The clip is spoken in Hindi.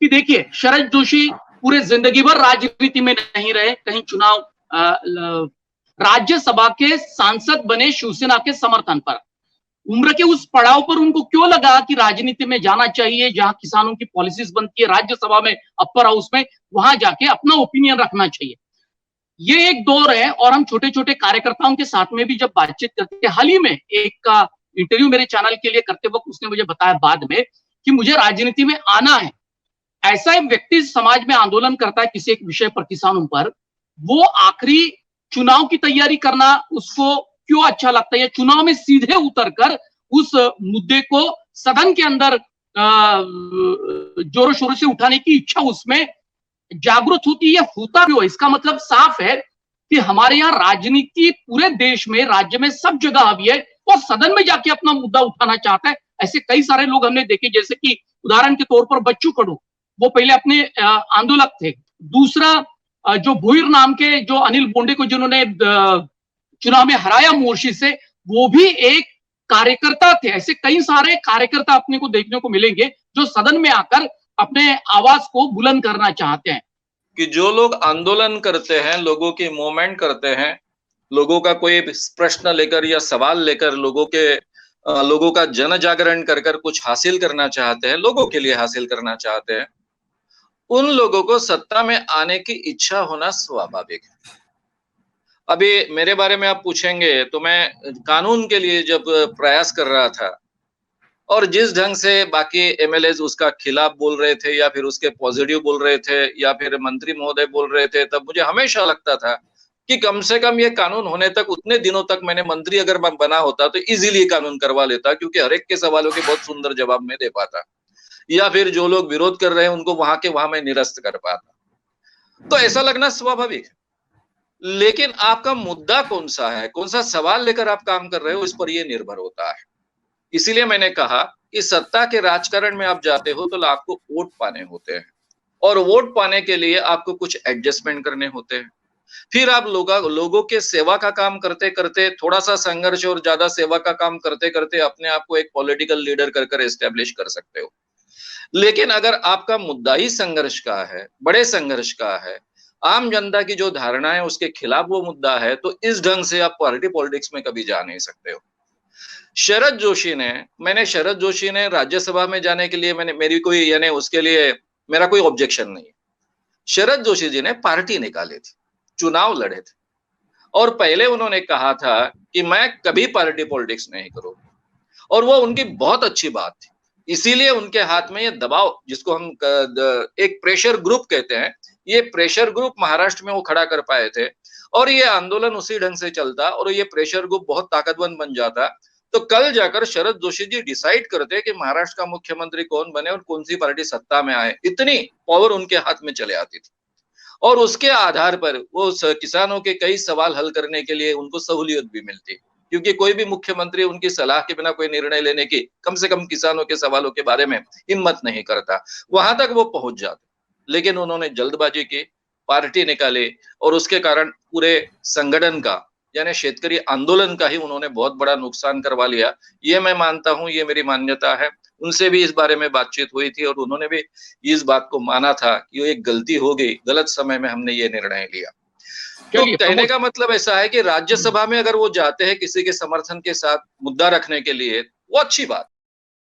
कि देखिए शरद जोशी पूरे जिंदगी भर राजनीति में नहीं रहे, कहीं चुनाव राज्यसभा के सांसद बने शिवसेना के समर्थन पर। उम्र के उस पड़ाव पर उनको क्यों लगा कि राजनीति में जाना चाहिए, जहां किसानों की पॉलिसीज बनती है राज्यसभा में, अपर हाउस में, वहां जाके अपना ओपिनियन रखना चाहिए। ये एक दौर है और हम छोटे छोटे कार्यकर्ताओं के साथ में भी जब बातचीत करते हैं, हाल ही में एक इंटरव्यू मेरे चैनल के लिए करते वक्त उसने मुझे बताया बाद में कि मुझे राजनीति में आना है। ऐसा एक व्यक्ति समाज में आंदोलन करता है किसी एक विषय पर, किसानों पर, वो आखिरी चुनाव की तैयारी करना उसको क्यों अच्छा लगता है, चुनाव में सीधे उतरकर उस मुद्दे को सदन के अंदर जोरों शोरों से उठाने की इच्छा उसमें जागरूक होती है, होता भी हो। इसका मतलब साफ है कि हमारे यहाँ राजनीति पूरे देश में, राज्य में सब जगह हावी है और सदन में जाके अपना मुद्दा उठाना चाहता है। ऐसे कई सारे लोग हमने देखे, जैसे कि उदाहरण के तौर पर बच्चू कडू, वो पहले अपने आंदोलक थे। दूसरा जो भुईर नाम के जो अनिल बोंडे को जिन्होंने चुनाव में हराया मोर्शी से, वो भी एक कार्यकर्ता थे। ऐसे कई सारे कार्यकर्ता अपने को देखने को मिलेंगे जो सदन में आकर अपने आवाज को बुलंद करना चाहते हैं। कि जो लोग आंदोलन करते हैं, लोगों की मूवमेंट करते हैं, लोगों का कोई प्रश्न लेकर या सवाल लेकर लोगों का जन जागरण कर कर कुछ हासिल करना चाहते हैं, लोगों के लिए हासिल करना चाहते हैं, उन लोगों को सत्ता में आने की इच्छा होना स्वाभाविक है। अभी मेरे बारे में आप पूछेंगे तो मैं कानून के लिए जब प्रयास कर रहा था और जिस ढंग से बाकी एमएलएज उसका खिलाफ बोल रहे थे या फिर उसके पॉजिटिव बोल रहे थे या फिर मंत्री महोदय बोल रहे थे, तब मुझे हमेशा लगता था कि कम से कम ये कानून होने तक, उतने दिनों तक मैंने मंत्री अगर बना होता तो इजीली कानून करवा लेता, क्योंकि हर एक के सवालों के बहुत सुंदर जवाब मैं दे पाता, या फिर जो लोग विरोध कर रहे हैं उनको वहां के वहां मैं निरस्त कर पाता। तो ऐसा लगना स्वाभाविक है। लेकिन आपका मुद्दा कौन सा है, कौन सा सवाल लेकर आप काम कर रहे हो, इस पर यह निर्भर होता है। इसीलिए मैंने कहा कि सत्ता के राजकारण में आप जाते हो तो आपको वोट पाने होते हैं और वोट पाने के लिए आपको कुछ एडजस्टमेंट करने होते हैं। फिर आप लोगों के सेवा का काम करते करते, थोड़ा सा संघर्ष और ज्यादा सेवा का काम करते करते अपने आप को एक पॉलिटिकल लीडर कर एस्टेब्लिश कर सकते हो। लेकिन अगर आपका मुद्दा ही संघर्ष का है, बड़े संघर्ष का है, आम जनता की जो धारणा है उसके खिलाफ वो मुद्दा है, तो इस ढंग से आप पार्टी पॉलिटिक्स में कभी जा नहीं सकते हो। शरद जोशी ने राज्यसभा में जाने के लिए मेरी कोई यानी उसके लिए मेरा कोई ऑब्जेक्शन नहीं है। शरद जोशी जी ने पार्टी निकाली थी, चुनाव लड़े थे और पहले उन्होंने कहा था कि मैं कभी पार्टी पॉलिटिक्स नहीं करूंगा, और वो उनकी बहुत अच्छी बात थी। इसीलिए उनके हाथ में ये दबाव, जिसको हम एक प्रेशर ग्रुप कहते हैं, ये प्रेशर ग्रुप महाराष्ट्र में वो खड़ा कर पाए थे और ये आंदोलन उसी ढंग से चलता और ये प्रेशर ग्रुप बहुत ताकतवर बन जाता। तो कल जाकर शरद जोशी जी डिसाइड करते कि महाराष्ट्र का मुख्यमंत्री कौन बने और कौन सी पार्टी सत्ता में आए, इतनी पावर उनके हाथ में चले आती थी। और उसके आधार पर वो किसानों के कई सवाल हल करने के लिए उनको सहूलियत भी मिलती, क्योंकि कोई भी मुख्यमंत्री उनकी सलाह के बिना कोई निर्णय लेने की, कम से कम किसानों के सवालों के बारे में हिम्मत नहीं करता। वहां तक वो पहुंच जाते, लेकिन उन्होंने जल्दबाजी की, पार्टी निकाली और उसके कारण पूरे संगठन का यानी शेतकरी आंदोलन का ही उन्होंने बहुत बड़ा नुकसान करवा लिया। ये मैं मानता हूं, ये मेरी मान्यता है। उनसे भी इस बारे में बातचीत हुई थी और उन्होंने भी इस बात को माना था कि ये एक गलती हो गई, गलत समय में हमने ये निर्णय लिया। तो कहने का मतलब ऐसा है कि राज्यसभा में अगर वो जाते हैं किसी के समर्थन के साथ मुद्दा रखने के लिए, वो अच्छी बात।